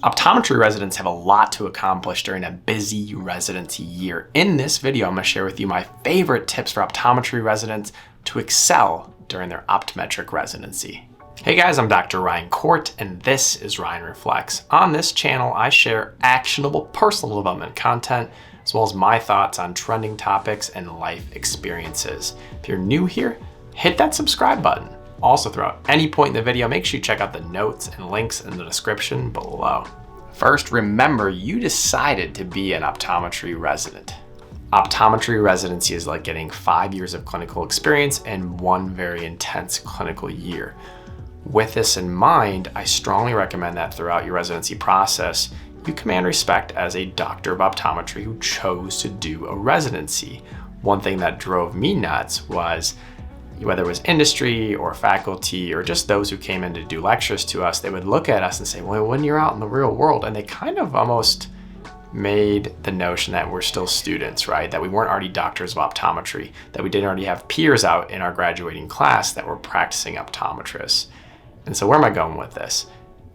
Optometry residents have a lot to accomplish during a busy residency year. In this video, I'm going to share with you my favorite tips for optometry residents to excel during their optometric residency. Hey guys, I'm Dr. Ryan Court, and this is Ryan Reflects. On this channel, I share actionable personal development content, as well as my thoughts on trending topics and life experiences. If you're new here, hit that subscribe button. Also, throughout any point in the video, make sure you check out the notes and links in the description below. First, remember you decided to be an optometry resident. Optometry residency is like getting 5 years of clinical experience and one very intense clinical year. With this in mind, I strongly recommend that throughout your residency process, you command respect as a doctor of optometry who chose to do a residency. One thing that drove me nuts was whether it was industry or faculty or just those who came in to do lectures to us, they would look at us and say, well, when you're out in the real world, and they kind of almost made the notion that we're still students, right? That we weren't already doctors of optometry, that we didn't already have peers out in our graduating class that were practicing optometrists. And so where am I going with this?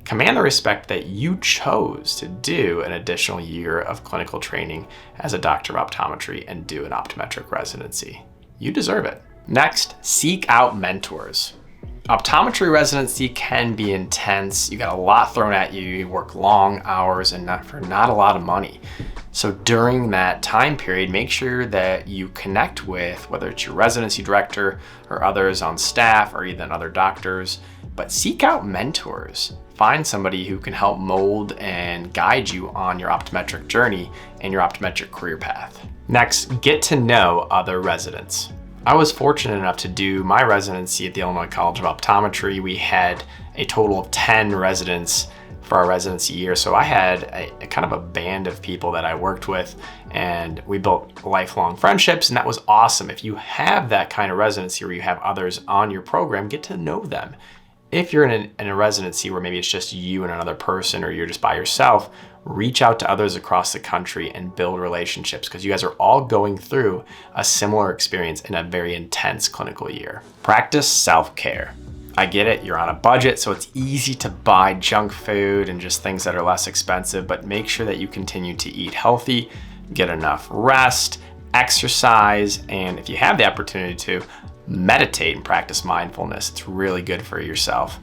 Command the respect that you chose to do an additional year of clinical training as a doctor of optometry and do an optometric residency. You deserve it. Next, seek out mentors. Optometry residency can be intense. You got a lot thrown at you. You work long hours and not a lot of money. So during that time period, make sure that you connect with whether it's your residency director or others on staff or even other doctors, but seek out mentors. Find somebody who can help mold and guide you on your optometric journey and your optometric career path. Next, get to know other residents. I was fortunate enough to do my residency at the Illinois College of Optometry. We had a total of 10 residents for our residency year. So I had a kind of a band of people that I worked with, and we built lifelong friendships, and that was awesome. If you have that kind of residency where you have others on your program, get to know them. If you're in a residency where maybe it's just you and another person, or you're just by yourself, reach out to others across the country and build relationships, because you guys are all going through a similar experience in a very intense clinical year. Practice self-care. I get it, you're on a budget, so it's easy to buy junk food and just things that are less expensive, but make sure that you continue to eat healthy, get enough rest, exercise, and if you have the opportunity to, meditate and practice mindfulness. It's really good for yourself.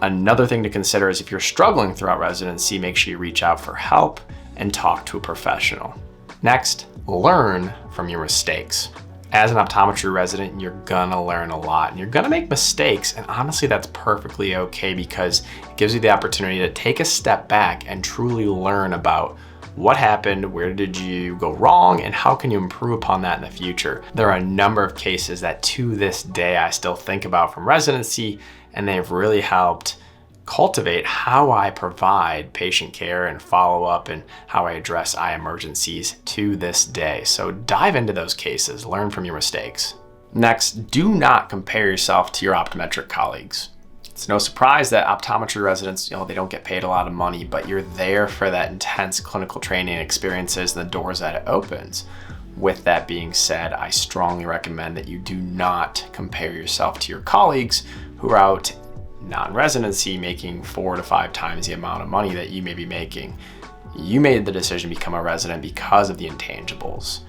Another thing to consider is if you're struggling throughout residency, make sure you reach out for help and talk to a professional. Next, learn from your mistakes. As an optometry resident, you're gonna learn a lot and you're gonna make mistakes, and honestly, that's perfectly okay because it gives you the opportunity to take a step back and truly learn about what happened, where did you go wrong, and how can you improve upon that in the future. There are a number of cases that to this day I still think about from residency, and they've really helped cultivate how I provide patient care and follow up and how I address eye emergencies to this day. So dive into those cases, learn from your mistakes. Next, do not compare yourself to your optometric colleagues. It's no surprise that optometry residents, they don't get paid a lot of money, but you're there for that intense clinical training experiences and the doors that it opens. With that being said, I strongly recommend that you do not compare yourself to your colleagues who are out non-residency making 4 to 5 times the amount of money that you may be making. You made the decision to become a resident because of the intangibles.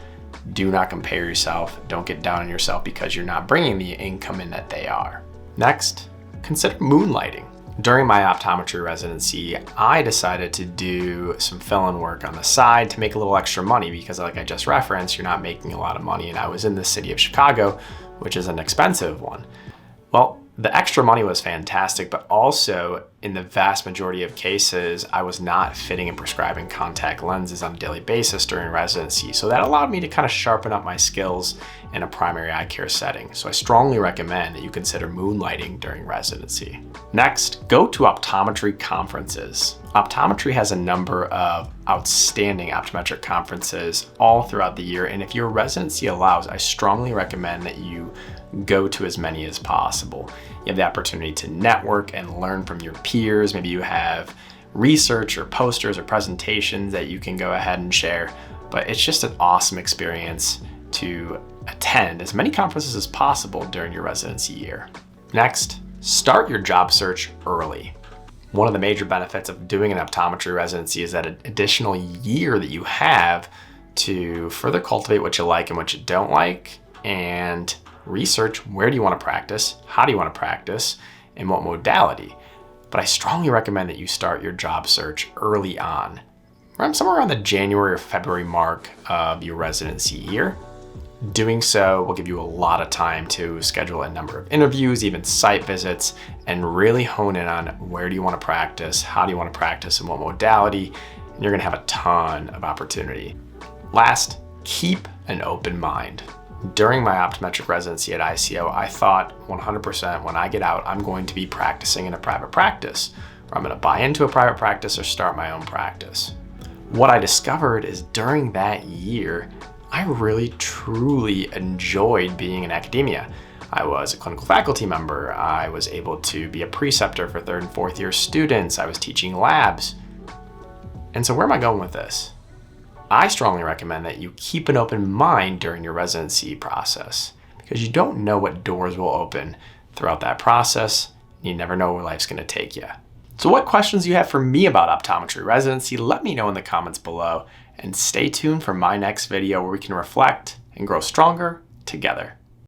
Do not compare yourself. Don't get down on yourself because you're not bringing the income in that they are. Next, consider moonlighting. During my optometry residency, I decided to do some fill-in work on the side to make a little extra money because, like I just referenced, you're not making a lot of money, and I was in the city of Chicago, which is an expensive one. Well, the extra money was fantastic, but also in the vast majority of cases, I was not fitting and prescribing contact lenses on a daily basis during residency. So that allowed me to kind of sharpen up my skills in a primary eye care setting. So I strongly recommend that you consider moonlighting during residency. Next, go to optometry conferences. Optometry has a number of outstanding optometric conferences all throughout the year, and if your residency allows, I strongly recommend that you go to as many as possible. You have the opportunity to network and learn from your peers. Maybe you have research or posters or presentations that you can go ahead and share, but it's just an awesome experience to attend as many conferences as possible during your residency year. Next, start your job search early. One of the major benefits of doing an optometry residency is that an additional year that you have to further cultivate what you like and what you don't like, and research where do you want to practice, how do you want to practice, and what modality. But I strongly recommend that you start your job search early on, somewhere around the January or February mark of your residency year. Doing so will give you a lot of time to schedule a number of interviews, even site visits, and really hone in on where do you want to practice, how do you want to practice, and what modality, and you're going to have a ton of opportunity. Last, keep an open mind. During my optometric residency at ICO, I thought 100% when I get out, I'm going to be practicing in a private practice, or I'm going to buy into a private practice or start my own practice. What I discovered is during that year, I really truly enjoyed being in academia. I was a clinical faculty member. I was able to be a preceptor for 3rd and 4th year students. I was teaching labs. And so where am I going with this? I strongly recommend that you keep an open mind during your residency process, because you don't know what doors will open throughout that process. You never know where life's going to take you. So what questions do you have for me about optometry residency? Let me know in the comments below, and stay tuned for my next video where we can reflect and grow stronger together.